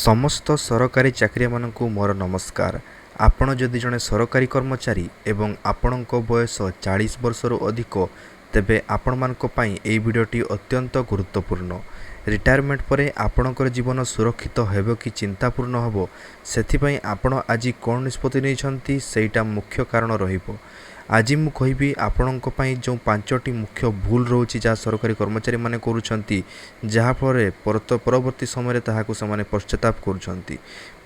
ସମସ୍ତ ସରକାରୀ ଚାକିରିଆମାନଙ୍କୁ ମୋର ନମସ୍କାର। ଆପଣ ଯଦି ଜଣେ ସରକାରୀ କର୍ମଚାରୀ ଏବଂ ଆପଣଙ୍କ ବୟସ 40 ବର୍ଷରୁ ଅଧିକ, ତେବେ ଆପଣମାନଙ୍କ ପାଇଁ ଏହି ଭିଡ଼ିଓଟି ଅତ୍ୟନ୍ତ ଗୁରୁତ୍ୱପୂର୍ଣ୍ଣ। ରିଟାୟାରମେଣ୍ଟ ପରେ ଆପଣଙ୍କର ଜୀବନ ସୁରକ୍ଷିତ ହେବ କି ଚିନ୍ତାପୂର୍ଣ୍ଣ ହେବ, ସେଥିପାଇଁ ଆପଣ ଆଜି କ'ଣ ନିଷ୍ପତ୍ତି ନେଇଛନ୍ତି ସେଇଟା ମୁଖ୍ୟ କାରଣ ରହିବ। ଆଜି ମୁଁ କହିବି ଆପଣଙ୍କ ପାଇଁ ଯେଉଁ 5ଟି ମୁଖ୍ୟ ଭୁଲ ରହୁଛି ଯାହା ସରକାରୀ କର୍ମଚାରୀମାନେ କରୁଛନ୍ତି, ଯାହାଫଳରେ ପରବର୍ତ୍ତୀ ସମୟରେ ତାହାକୁ ସେମାନେ ପଶ୍ଚାତାପ କରୁଛନ୍ତି।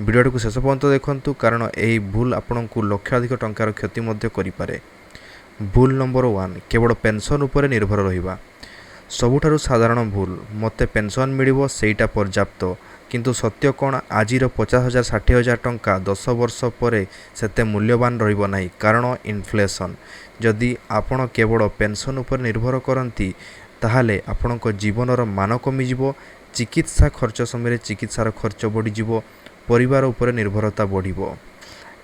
ଭିଡ଼ିଓଟିକୁ ଶେଷ ପର୍ଯ୍ୟନ୍ତ ଦେଖନ୍ତୁ, କାରଣ ଏହି ଭୁଲ ଆପଣଙ୍କୁ ଲକ୍ଷାଧିକ ଟଙ୍କାର କ୍ଷତି ମଧ୍ୟ କରିପାରେ। ଭୁଲ ନମ୍ବର 1, କେବଳ ପେନ୍ସନ୍ ଉପରେ ନିର୍ଭର ରହିବା। ସବୁଠାରୁ ସାଧାରଣ ଭୁଲ, ମୋତେ ପେନ୍ସନ୍ ମିଳିବ ସେଇଟା ପର୍ଯ୍ୟାପ୍ତ। କିନ୍ତୁ ସତ୍ୟ କ'ଣ? ଆଜିର 50,000 60,000 ଟଙ୍କା 10 ବର୍ଷ ପରେ ସେତେ ମୂଲ୍ୟବାନ ରହିବ ନାହିଁ, କାରଣ ଇନଫ୍ଲେସନ୍। ଯଦି ଆପଣ କେବଳ ପେନ୍ସନ୍ ଉପରେ ନିର୍ଭର କରନ୍ତି, ତାହେଲେ ଆପଣଙ୍କ ଜୀବନର ମାନ କମିଯିବ, ଚିକିତ୍ସା ଖର୍ଚ୍ଚ ସମୟରେ ଚିକିତ୍ସାର ଖର୍ଚ୍ଚ ବଢ଼ିଯିବ, ପରିବାର ଉପରେ ନିର୍ଭରତା ବଢ଼ିବ।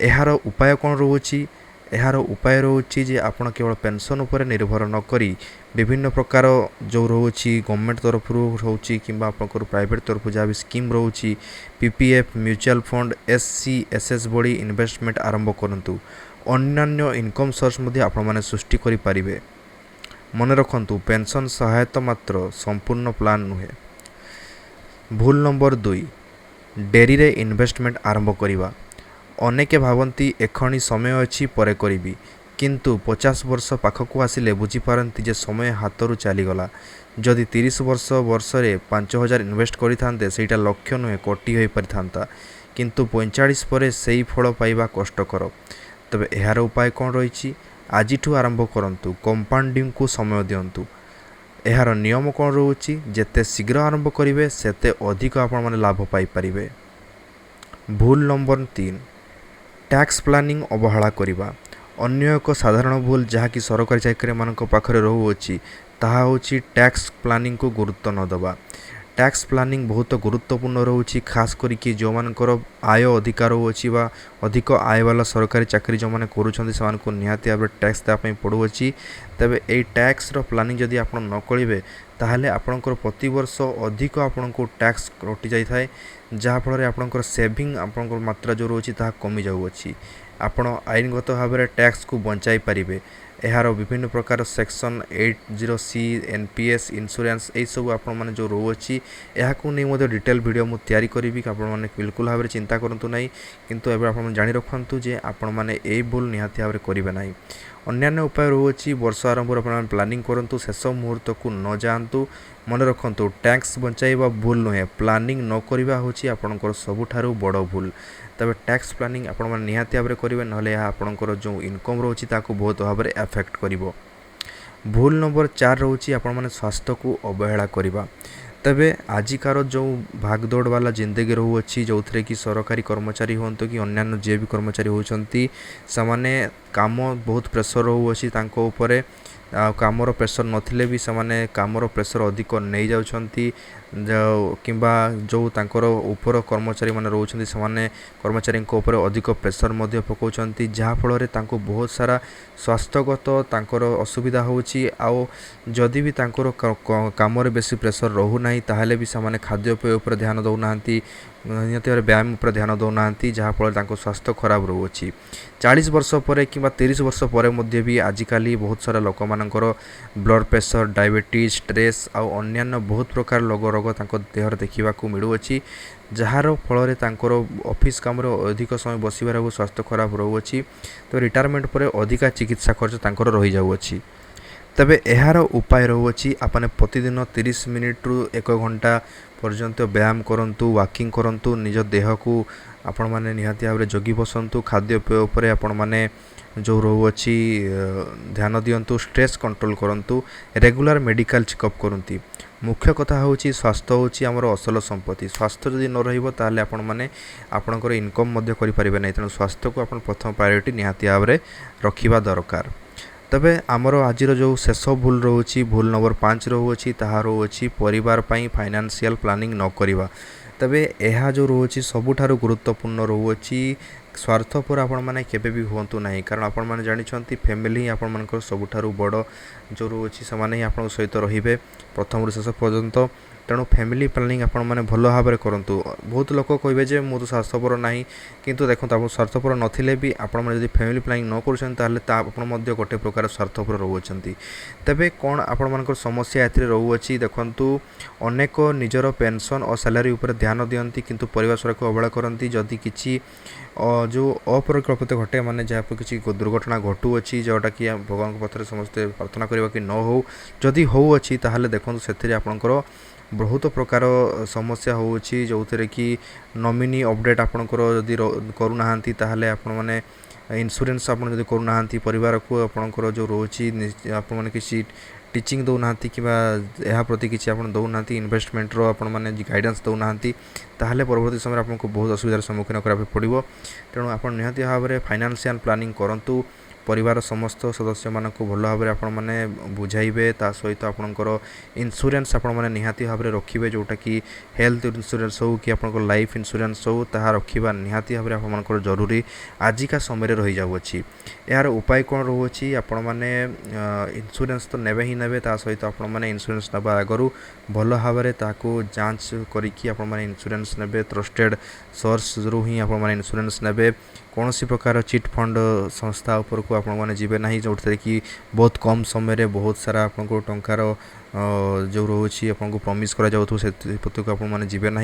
ଏହାର ଉପାୟ କ'ଣ ରହୁଛି? ଏହାର ଉପାୟ ରହୁଛି ଯେ ଆପଣ କେବଳ ପେନ୍ସନ୍ ଉପରେ ନିର୍ଭର ନ କରି ବିଭିନ୍ନ ପ୍ରକାର ଯେଉଁ ରହୁଛି ଗଭର୍ଣ୍ଣମେଣ୍ଟ ତରଫରୁ ରହୁଛି କିମ୍ବା ଆପଣଙ୍କର ପ୍ରାଇଭେଟ୍ ତରଫରୁ ଯାହା ବି ସ୍କିମ୍ ରହୁଛି, PPF, mutual fund, SC, SS ଭଳି ଇନଭେଷ୍ଟମେଣ୍ଟ ଆରମ୍ଭ କରନ୍ତୁ। ଅନ୍ୟାନ୍ୟ ଇନକମ୍ ସୋର୍ସ ମଧ୍ୟ ଆପଣମାନେ ସୃଷ୍ଟି କରିପାରିବେ। ମନେ ରଖନ୍ତୁ, ପେନ୍ସନ୍ ସହାୟତା ମାତ୍ର ସମ୍ପୂର୍ଣ୍ଣ ପ୍ଲାନ୍ ନୁହେଁ। ଭୁଲ ନମ୍ବର 2, ଡେରିରେ ଇନଭେଷ୍ଟମେଣ୍ଟ ଆରମ୍ଭ କରିବା। ଅନେକେ ଭାବନ୍ତି ଏକ୍ଷଣି ସମୟ ଅଛି, ପରେ କରିବି, କିନ୍ତୁ 50 ବର୍ଷ ପାଖକୁ ଆସିଲେ ବୁଝିପାରନ୍ତି ଯେ ସମୟ ହାତରୁ ଚାଲିଗଲା। ଯଦି 30 ବର୍ଷରେ 5,000 ଇନଭେଷ୍ଟ କରିଥାନ୍ତେ, ସେଇଟା ଲକ୍ଷ ନୁହେଁ କୋଟି ହୋଇପାରିଥାନ୍ତା, କିନ୍ତୁ 45 ପରେ ସେଇ ଫଳ ପାଇବା କଷ୍ଟକର। ତେବେ ଏହାର ଉପାୟ କ'ଣ ରହିଛି? ଆଜିଠୁ ଆରମ୍ଭ କରନ୍ତୁ, କମ୍ପାଉଣ୍ଡିଂକୁ ସମୟ ଦିଅନ୍ତୁ। ଏହାର ନିୟମ କ'ଣ ରହୁଛି? ଯେତେ ଶୀଘ୍ର ଆରମ୍ଭ କରିବେ, ସେତେ ଅଧିକ ଆପଣମାନେ ଲାଭ ପାଇପାରିବେ। ଭୁଲ ନମ୍ବର 3, ଟ୍ୟାକ୍ସ ପ୍ଲାନିଂ ଅବହେଳା କରିବା। ଅନ୍ୟ ଏକ ସାଧାରଣ ଭୁଲ ଯାହାକି ସରକାରୀ ଚାକିରିଆମାନଙ୍କ ପାଖରେ ରହୁଅଛି, ତାହା ହେଉଛି ଟ୍ୟାକ୍ସ ପ୍ଲାନିଂକୁ ଗୁରୁତ୍ୱ ନ ଦେବା। ଟ୍ୟାକ୍ସ ପ୍ଲାନିଂ ବହୁତ ଗୁରୁତ୍ୱପୂର୍ଣ୍ଣ ରହୁଛି, ଖାସ୍ କରିକି ଯେଉଁମାନଙ୍କର ଆୟ ଅଧିକା ରହୁଅଛି ବା ଅଧିକ ଆୟବାଲା ସରକାରୀ ଚାକିରି ଯେଉଁମାନେ କରୁଛନ୍ତି, ସେମାନଙ୍କୁ ନିହାତି ଭାବରେ ଟ୍ୟାକ୍ସ ଦେବା ପାଇଁ ପଡ଼ୁଅଛି। ତେବେ ଏହି ଟ୍ୟାକ୍ସର ପ୍ଲାନିଂ ଯଦି ଆପଣ ନ କରିବେ, ତାହେଲେ ଆପଣଙ୍କର ପ୍ରତିବର୍ଷ ଅଧିକ ଆପଣଙ୍କୁ ଟ୍ୟାକ୍ସ କଟି ଯାଇଥାଏ, ଯାହାଫଳରେ ଆପଣଙ୍କର ସେଭିଂ ଆପଣଙ୍କର ମାତ୍ରା ଯେଉଁ ରହୁଛି ତାହା କମିଯାଉଅଛି। ଆପଣ ଆଇନଗତ ଭାବରେ ଟ୍ୟାକ୍ସକୁ ବଞ୍ଚାଇ ପାରିବେ। ଏହାର ବିଭିନ୍ନ ପ୍ରକାର ସେକ୍ସନ୍ 80C, NPS, ଇନ୍ସୁରାନ୍ସ, ଏହିସବୁ ଆପଣମାନେ ଯେଉଁ ରହୁଅଛି, ଏହାକୁ ନେଇ ମଧ୍ୟ ଡିଟେଲ୍ ଭିଡ଼ିଓ ମୁଁ ତିଆରି କରିବି। ଆପଣମାନେ ବିଲକୁଲ ଭାବରେ ଚିନ୍ତା କରନ୍ତୁ ନାହିଁ, କିନ୍ତୁ ଏବେ ଆପଣ ଜାଣି ରଖନ୍ତୁ ଯେ ଆପଣମାନେ ଏହି ଭୁଲ ନିହାତି ଭାବରେ କରିବେ ନାହିଁ। ଅନ୍ୟାନ୍ୟ ଉପାୟ ରହୁଅଛି। ବର୍ଷ ଆରମ୍ଭରୁ ଆପଣମାନେ ପ୍ଲାନିଂ କରନ୍ତୁ, ଶେଷ ମୁହୂର୍ତ୍ତକୁ ନ ଯାଆନ୍ତୁ। ମନେ ରଖନ୍ତୁ, ଟ୍ୟାକ୍ସ ବଞ୍ଚାଇବା ଭୁଲ ନୁହେଁ, ପ୍ଲାନିଂ ନ କରିବା ହେଉଛି ଆପଣଙ୍କର ସବୁଠାରୁ ବଡ଼ ଭୁଲ। ତେବେ ଟ୍ୟାକ୍ସ ପ୍ଲାନିଂ ଆପଣମାନେ ନିହାତି ଭାବରେ କରିବେ, ନହେଲେ ଏହା ଆପଣଙ୍କର ଯେଉଁ ଇନକମ୍ ରହୁଛି ତାକୁ ବହୁତ ଭାବରେ ଆଫେକ୍ଟ କରିବ। ଭୁଲ ନମ୍ବର 4 ରହୁଛି ଆପଣମାନେ ସ୍ୱାସ୍ଥ୍ୟକୁ ଅବହେଳା କରିବା। ତେବେ ଆଜିକାର ଯେଉଁ ଭାଗଦୌଡ଼ ବାଲା ଜିନ୍ଦଗି ରହୁଅଛି, ଯେଉଁଥିରେ କି ସରକାରୀ କର୍ମଚାରୀ ହୁଅନ୍ତୁ କି ଅନ୍ୟାନ୍ୟ ଯିଏ ବି କର୍ମଚାରୀ ହେଉଛନ୍ତି, ସେମାନେ କାମ ବହୁତ ପ୍ରେସର ରହୁଅଛି ତାଙ୍କ ଉପରେ। କାମର ପ୍ରେସର ନଥିଲେ ବି ସେମାନେ କାମର ପ୍ରେସର ଅଧିକ ନେଇଯାଉଛନ୍ତି, କିମ୍ବା ଯେଉଁ ତାଙ୍କର ଉପର କର୍ମଚାରୀମାନେ ରହୁଛନ୍ତି, ସେମାନେ କର୍ମଚାରୀଙ୍କ ଉପରେ ଅଧିକ ପ୍ରେସର ମଧ୍ୟ ପକାଉଛନ୍ତି, ଯାହାଫଳରେ ତାଙ୍କୁ ବହୁତ ସାରା ସ୍ୱାସ୍ଥ୍ୟଗତ ତାଙ୍କର ଅସୁବିଧା ହେଉଛି। ଆଉ ଯଦି ବି ତାଙ୍କର କାମରେ ବେଶୀ ପ୍ରେସର ରହୁନାହିଁ, ତାହେଲେ ବି ସେମାନେ ଖାଦ୍ୟପେୟ ଉପରେ ଧ୍ୟାନ ଦେଉନାହାନ୍ତି, ନିହାତି ଭାବରେ ବ୍ୟାୟାମ ଉପରେ ଧ୍ୟାନ ଦେଉନାହାନ୍ତି, ଯାହାଫଳରେ ତାଙ୍କ ସ୍ୱାସ୍ଥ୍ୟ ଖରାପ ରହୁଅଛି। 40 ବର୍ଷ ପରେ କିମ୍ବା 30 ବର୍ଷ ପରେ ମଧ୍ୟ ବି ଆଜିକାଲି ବହୁତ ସାରା ଲୋକମାନଙ୍କର ବ୍ଲଡ଼ ପ୍ରେସର, ଡାଇବେଟିସ୍, ଷ୍ଟ୍ରେସ୍ ଆଉ ଅନ୍ୟାନ୍ୟ ବହୁତ ପ୍ରକାର ରୋଗ ତାଙ୍କ ଦେହରେ ଦେଖିବାକୁ ମିଳୁଅଛି, ଯାହାର ଫଳରେ ତାଙ୍କର ଅଫିସ୍ କାମରେ ଅଧିକ ସମୟ ବସିବାର ସ୍ୱାସ୍ଥ୍ୟ ଖରାପ ରହୁଅଛି। ତ ରିଟାୟାରମେଣ୍ଟ ପରେ ଅଧିକା ଚିକିତ୍ସା ଖର୍ଚ୍ଚ ତାଙ୍କର ରହିଯାଉଅଛି। ତେବେ ଏହାର ଉପାୟ ରହୁଅଛି, ଆପଣ ପ୍ରତିଦିନ 30 ମିନିଟ୍ରୁ 1 ଘଣ୍ଟା ପର୍ଯ୍ୟନ୍ତ ବ୍ୟାୟାମ କରନ୍ତୁ, ୱାକିଂ କରନ୍ତୁ, ନିଜ ଦେହକୁ ଆପଣମାନେ ନିହାତି ଭାବରେ ଜଗି ବସନ୍ତୁ। ଖାଦ୍ୟପେୟ ଉପରେ ଆପଣମାନେ ଯେଉଁ ରହୁଅଛି ଧ୍ୟାନ ଦିଅନ୍ତୁ, ଷ୍ଟ୍ରେସ୍ କଣ୍ଟ୍ରୋଲ୍ କରନ୍ତୁ, ରେଗୁଲାର ମେଡ଼ିକାଲ ଚେକଅପ୍ କରନ୍ତୁ। ମୁଖ୍ୟ କଥା ହେଉଛି, ସ୍ୱାସ୍ଥ୍ୟ ହେଉଛି ଆମର ଅସଲ ସମ୍ପତ୍ତି। ସ୍ୱାସ୍ଥ୍ୟ ଯଦି ନ ରହିବ, ତାହେଲେ ଆପଣମାନେ ଆପଣଙ୍କର ଇନକମ୍ ମଧ୍ୟ କରିପାରିବେ ନାହିଁ। ତେଣୁ ସ୍ୱାସ୍ଥ୍ୟକୁ ଆପଣ ପ୍ରଥମ ପ୍ରାୟୋରିଟି ନିହାତି ଭାବରେ ରଖିବା ଦରକାର। ତେବେ ଆମର ଆଜିର ଯେଉଁ ଶେଷ ଭୁଲ ରହୁଛି, ଭୁଲ ନମ୍ବର 5 ରହୁଅଛି, ତାହା ରହୁଅଛି ପରିବାର ପାଇଁ ଫାଇନାନ୍ସିଆଲ୍ ପ୍ଲାନିଂ ନ କରିବା। ତେବେ ଏହା ଯେଉଁ ରହୁଛି ସବୁଠାରୁ ଗୁରୁତ୍ୱପୂର୍ଣ୍ଣ ରହୁଅଛି। ସ୍ୱାର୍ଥପର ଆପଣମାନେ କେବେ ବି ହୁଅନ୍ତୁ ନାହିଁ, କାରଣ ଆପଣମାନେ ଜାଣିଛନ୍ତି ଫ୍ୟାମିଲି ହିଁ ଆପଣମାନଙ୍କର ସବୁଠାରୁ ବଡ଼ ଯେଉଁ ରହୁଛି, ସେମାନେ ହିଁ ଆପଣଙ୍କ ସହିତ ରହିବେ ପ୍ରଥମରୁ ଶେଷ ପର୍ଯ୍ୟନ୍ତ। तेणु फैमिली प्लानिंग आपण मैंने भल भाव में करूँ। बहुत लोक कहे जे मुझे स्वार्थपर ना किंतु देखो आप स्वार्थपर नथिले भी आपण मैंने जब फैमिली प्लानिंग न कर गोटे प्रकार स्वार्थपर रोचे। तेबे कौन आपण मान समस्या ए रोचे देखु अनेक निजर पेंशन और सैलरी उपर ध्यान दियंती किंतु परिवार सुरक्षा को अवहेला करती। जदि किसी जो अपरिकल्पित घटे माने जहाँ पर किसी दुर्घटना घटुअछि जोटा कि भगवान पथर समस्ते प्रार्थना करवा कि न हो जदि होउछि ताहले देखो से आपणकर बहुत प्रकार समस्या होउछि जो थे कि नॉमिनी अपडेट आपणकर जदि करूना ताहले आपण माने इंश्योरेंस आप करूना परिवार को आपणकर जो रोची आपण माने किसी टीचिंग दौना कि प्रति किसी आप दौना इन्वेस्टमेंट आपण मैंने गाइडेंस दौना ताहले परवर्ती समय आपको बहुत असुविधार सम्मुखीन करा पड़ो। तेणु आप निहाती भाव में फाइनेंशियल प्लानिंग करूँ परिवार समस्त सदस्य मान को भल भाव में आपण मैंने बुझाइबे ता सहित आपणकर इंश्योरेंस आपण मैंने निहाती भाव में रखिए जोटा कि हेल्थ इंश्योरेंस हो कि आपंकर लाइफ इंश्योरेंस हो ताहा रखा निहाती भाव में आपंकर जरूरी आजिका समय रही जाऊँगी। यार उपाय कौन रोचे आपण मैंने इंश्योरेंस तो नेबे ही नेबे ता सहित आपण मैंने इंश्योरेंस नवा आगु भल भाव में ताको जांच करिकी आपण मैंने इंश्योरेंस नेबे ट्रस्टेड सोर्स रु ही आपण मैंने इंश्योरेंस नेबे कौन सी प्रकार चिट फंड संस्था उपर को आपण मैंने जीवे ना जो कि बहुत कम समय बहुत सारा आपको टंकार जो रोचे आपको प्रमिश करा जाउथु से प्रति को आपण मैंने जीवे ना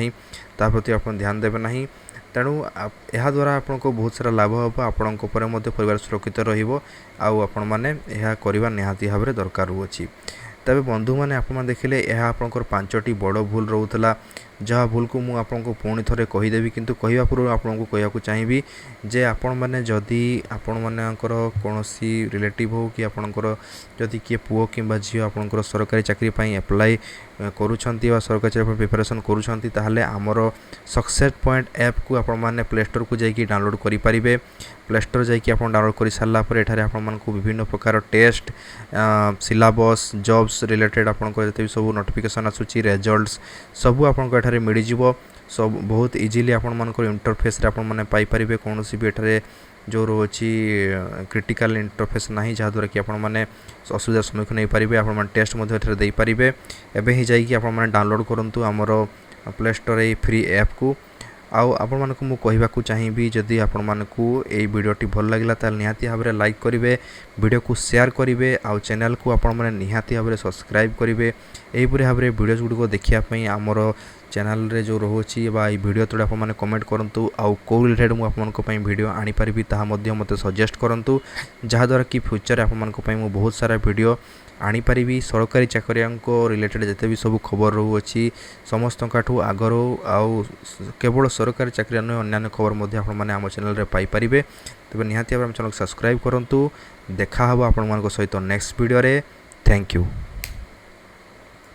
ता प्रति आप ध्यान देवे ना। तेणु यह द्वारा आपको बहुत सारा लाभ हम आपण परिवार सुरक्षित रहा मैंने यह करवा निहाती भाव में दरकार होची। तबे बंधु मैंने आप देखिले यह आपंकर 5टी बड़ भूल रोला जहाँ भूल को मुझे आपको पुणी थे कहीदेवी किंतु कहवा पूर्व आपको कहूँ चाहिए जे आपण मैंने जदि आपण मानकर कौन रिलेटिव हो कि आपणकर जदि किए पुओ कि झी आपंकर सरकारी चाकरी एप्लाई करुँच सरकारी चाकरी प्रिपेरेसन करुँच ताहले आमर सक्सेस पॉइंट ऐप को आपण मैंने प्ले स्टोर को जाकि डाउनलोड करेंगे। प्ले स्टोर जाकि आप डाउनलोड कर सारापर एठारे आपण विभिन्न प्रकार टेस्ट सिलेबस जॉब्स रिलेटेड आपंकर जिते सब नोटिफिकेशन आसूची रिजल्ट्स सबू आपको एठारे मिल जाव सब बहुत इजीली आपण मानकर इंटरफेस रे आपण माने पाई परिबे कौन सी भी एठारे जो रोची क्रिटिकल इंटरफेस ना जहाँद्वारा कि आपण माने असुविधार सम्मुखीन हो पारे आपण माने टेस्ट मध्य एठारे दे पारिबे। एबे ही जाइए आपण माने डाउनलोड करंतु हमर प्ले स्टोर ए फ्री ऐप को आपण मानकु मु कहवाकू चाहिए जदि आपण मानकु एई वीडियोटी भल लागला ताल निहाती भाव में लाइक करेंगे वीडियो को शेयर करेंगे आउ चैनल को आपण माने निहाती भाव में सब्सक्राइब करेंगे। एहीपरि भाव में वीडियोज गुड़िक देखापी आमर चैनल रे जो रोची वीडियो तले आप कमेंट करूँ आउ कौ रिलेटेड मुझे वीडियो आनीपारि ताहा मते सजेस्ट करूँ जहाँद्वारा कि फ्यूचर आपंपाई बहुत सारा वीडियो आनीपारि सरकारी चाकरिया रिलेटेड जिते भी सब खबर रोची समस्त आगर आउ केवल सरकारी चाकरिया नुहे अन्य खबर आम चैनल रे पाई परिबे। तेबे निहाती भाव चैनल सब्सक्राइब करूँ। देखा हबो आपण सहित नेक्स्ट वीडियो रे। Thank you.